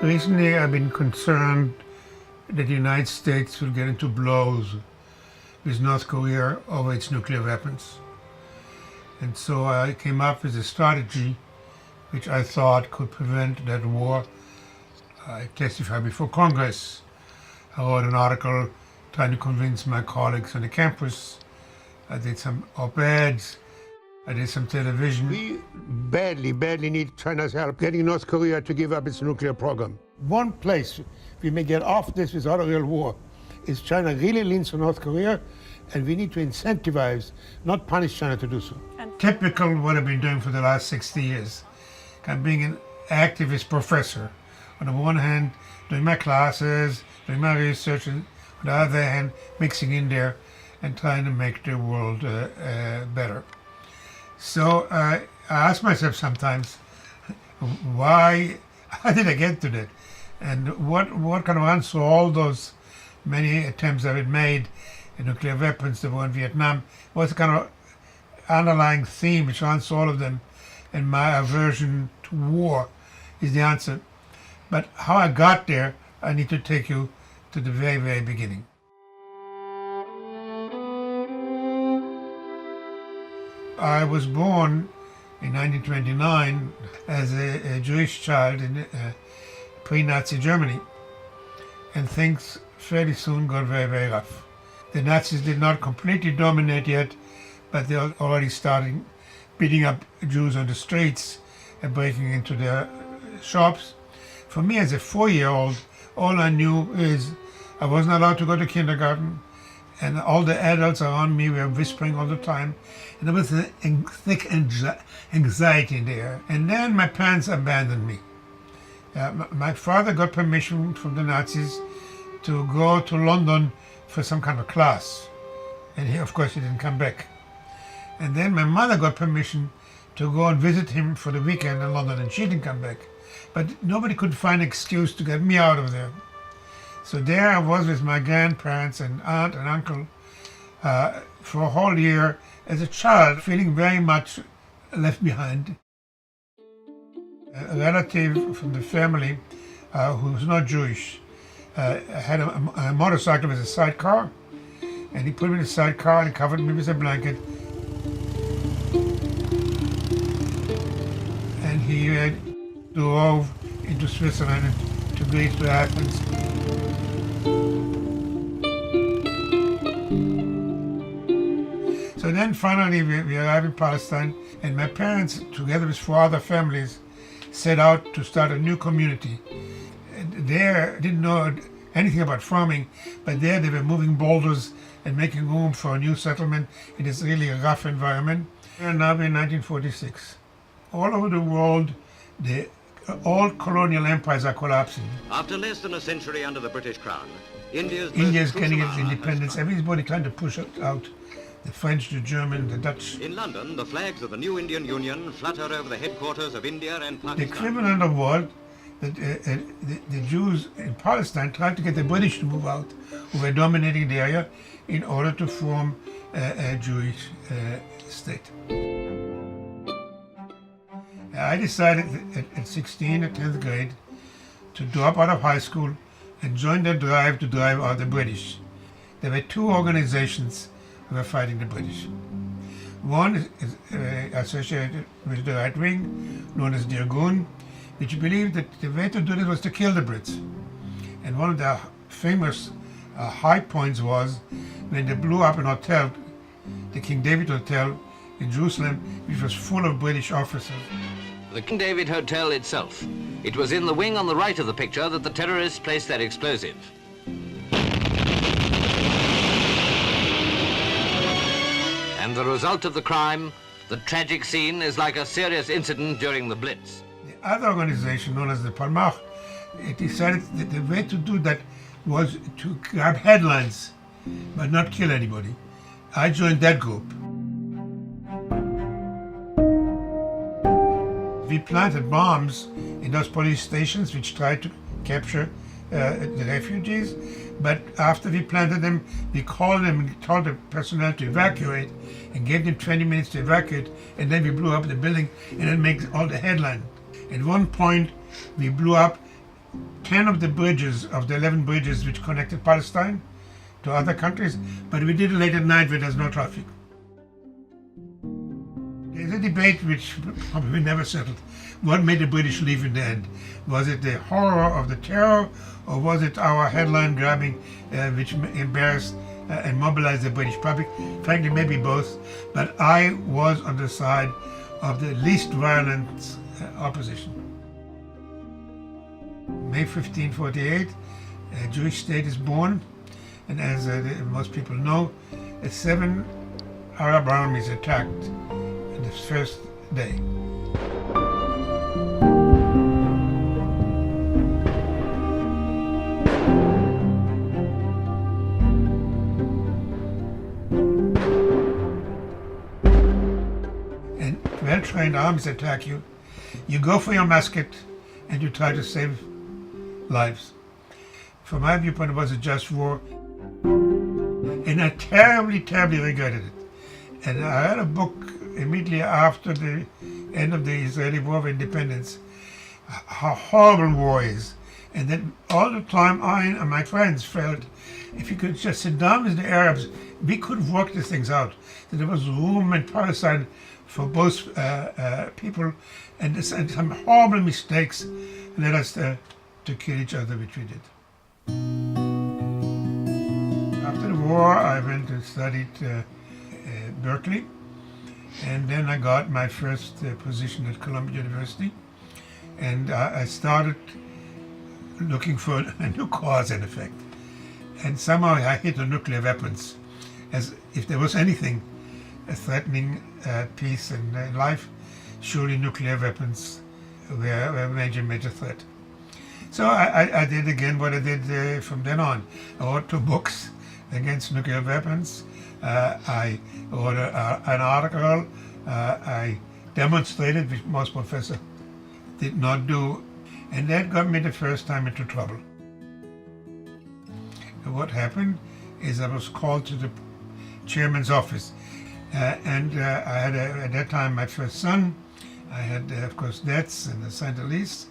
Recently, I've been concerned that the United States will get into blows with North Korea over its nuclear weapons. And so I came up with a strategy which I thought could prevent that war. I testified before Congress. I wrote an article trying to convince my colleagues on the campus. I did some op-eds. I did some television. We badly need China's help getting North Korea to give up its nuclear program. One place we may get off this without a real war is China really leans on North Korea, and we need to incentivize, not punish China to do so. Typical what I've been doing for the last 60 years. I'm being an activist professor. On the one hand, doing my classes, doing my research, and on the other hand, mixing in there and trying to make the world better. So I ask myself sometimes, how did I get to that? And what kind of answer all those many attempts that I've made in nuclear weapons, the war in Vietnam, what's the kind of underlying theme which answers all of them? And my aversion to war is the answer. But how I got there, I need to take you to the very, very beginning. I was born in 1929 as a Jewish child in pre-Nazi Germany, and things fairly soon got very, very rough. The Nazis did not completely dominate yet, but they were already starting beating up Jews on the streets and breaking into their shops. For me as a 4-year-old, all I knew is I wasn't allowed to go to kindergarten, and all the adults around me were whispering all the time, and there was a thick anxiety in the air. And then my parents abandoned me. My father got permission from the Nazis to go to London for some kind of class, and of course he didn't come back. And then my mother got permission to go and visit him for the weekend in London, and she didn't come back. But nobody could find an excuse to get me out of there. So there I was with my grandparents and aunt and uncle for a whole year as a child, feeling very much left behind. A relative from the family who was not Jewish had a motorcycle with a sidecar, and he put me in the sidecar and covered me with a blanket. And he drove into Switzerland, to Greece, to Athens. So then finally we arrived in Palestine, and my parents, together with 4 other families, set out to start a new community. And there, didn't know anything about farming, but there they were moving boulders and making room for a new settlement in this really rough environment. And now we're in 1946. All over the world, the old colonial empires are collapsing. After less than a century under the British Crown, India is getting its independence. Everybody trying to push it out. The French, the German, the Dutch. In London, the flags of the new Indian Union flutter over the headquarters of India and Pakistan. The equivalent of what the Jews in Palestine tried to get the British to move out, who were dominating the area, in order to form a Jewish state. I decided at 16, at 10th grade, to drop out of high school and join the drive to drive out the British. There were 2 organizations who were fighting the British. One is associated with the right wing, known as the Irgun, which believed that the way to do this was to kill the Brits. And one of the famous high points was when they blew up an hotel, the King David Hotel in Jerusalem, which was full of British officers. The King David Hotel itself. It was in the wing on the right of the picture that the terrorists placed their explosive. And the result of the crime, the tragic scene, is like a serious incident during the Blitz. The other organization, known as the Palmach, it decided that the way to do that was to grab headlines, but not kill anybody. I joined that group. We planted bombs in those police stations which tried to capture the refugees, but after we planted them, we called them and told the personnel to evacuate and gave them 20 minutes to evacuate, and then we blew up the building and then make all the headline. At one point, we blew up 10 of the bridges, of the 11 bridges which connected Palestine to other countries, but we did it late at night where there's no traffic. There's a debate which probably never settled. What made the British leave in the end? Was it the horror of the terror, or was it our headline grabbing which embarrassed and mobilized the British public? Frankly, maybe both, but I was on the side of the least violent opposition. May 1548, a Jewish state is born, and as most people know, 7 Arab armies attacked the first day. And well-trained armies attack you. You go for your musket and you try to save lives. From my viewpoint, it was a just war, and I terribly, terribly regretted it. And I read a book immediately after the end of the Israeli War of Independence, how horrible war is, and then all the time I and my friends felt if you could just sit down with the Arabs, we could work these things out. That there was room and Palestine for both people, and some horrible mistakes led us to kill each other, which we did. After the war, I went and studied Berkeley, and then I got my first position at Columbia University, and I started looking for a new cause, in effect. And somehow I hit on nuclear weapons, as if there was anything threatening peace and life, surely nuclear weapons were a major threat. So I did again what I did from then on. I wrote 2 books against nuclear weapons. I wrote an article. I demonstrated, which most professors did not do, and that got me the first time into trouble. And what happened is I was called to the chairman's office, and I had at that time my first son. I had, of course, debts and signed a lease.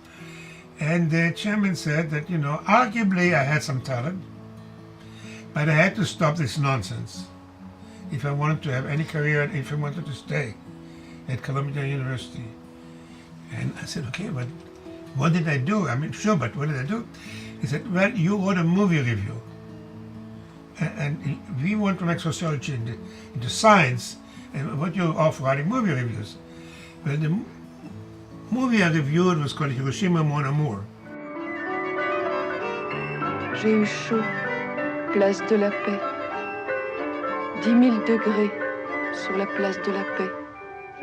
And the chairman said that, arguably I had some talent, but I had to stop this nonsense if I wanted to have any career and if I wanted to stay at Columbia University. And I said, okay, but what did I do? I mean, sure, but what did I do? He said, well, you wrote a movie review. And we want to make sociology into science, and what you're off writing movie reviews. Well, the movie I reviewed was called Hiroshima, Mon Amour. J'ai eu chaud, place de la Paix. 10 000 degrés sur la place de la Paix.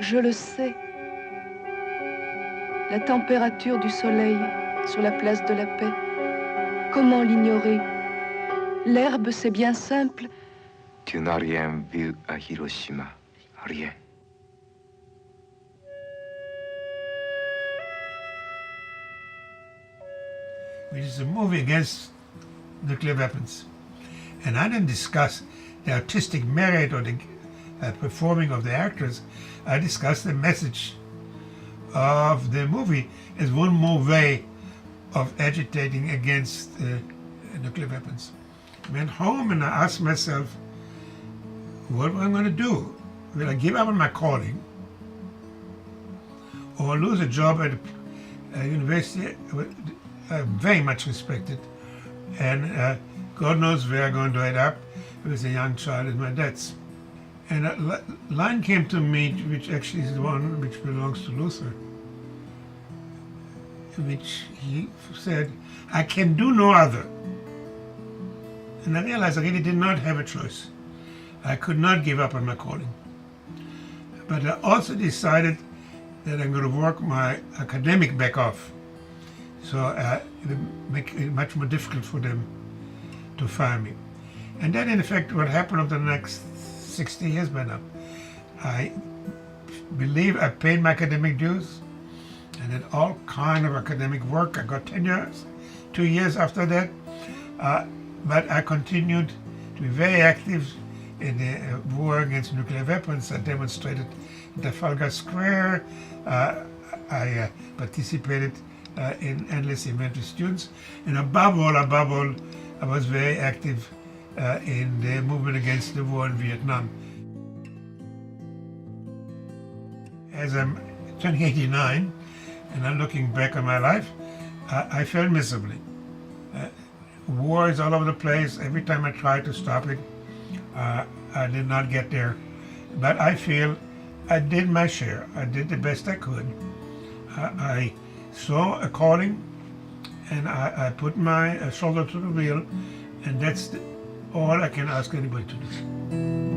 Je le sais. La température du soleil sur la place de la Paix. Comment l'ignorer? L'herbe, c'est bien simple. Tu n'as rien vu à Hiroshima. Rien. Which is a movie against nuclear weapons. And I didn't discuss the artistic merit or the performing of the actors. I discussed the message of the movie as one more way of agitating against nuclear weapons. I went home and I asked myself, what am I going to do? Will I give up on my calling or lose a job at a university very much respected, and God knows where I'm going to end up with a young child in my debts. And a line came to me, which actually is the one which belongs to Luther, which he said, I can do no other. And I realized I really did not have a choice. I could not give up on my calling. But I also decided that I'm going to work my academic back off. So it would make it much more difficult for them to fire me. And then, in effect, what happened over the next 60 years by now, I believe I paid my academic dues and did all kind of academic work. I got tenure 2 years after that, but I continued to be very active in the war against nuclear weapons. I demonstrated at Trafalgar Square. I participated in endless elementary students. And above all, I was very active in the movement against the war in Vietnam. As I'm turning 89 and I'm looking back on my life, I failed miserably. War is all over the place. Every time I tried to stop it, I did not get there. But I feel I did my share. I did the best I could. I saw a calling, and I put my shoulder to the wheel, and that's all I can ask anybody to do.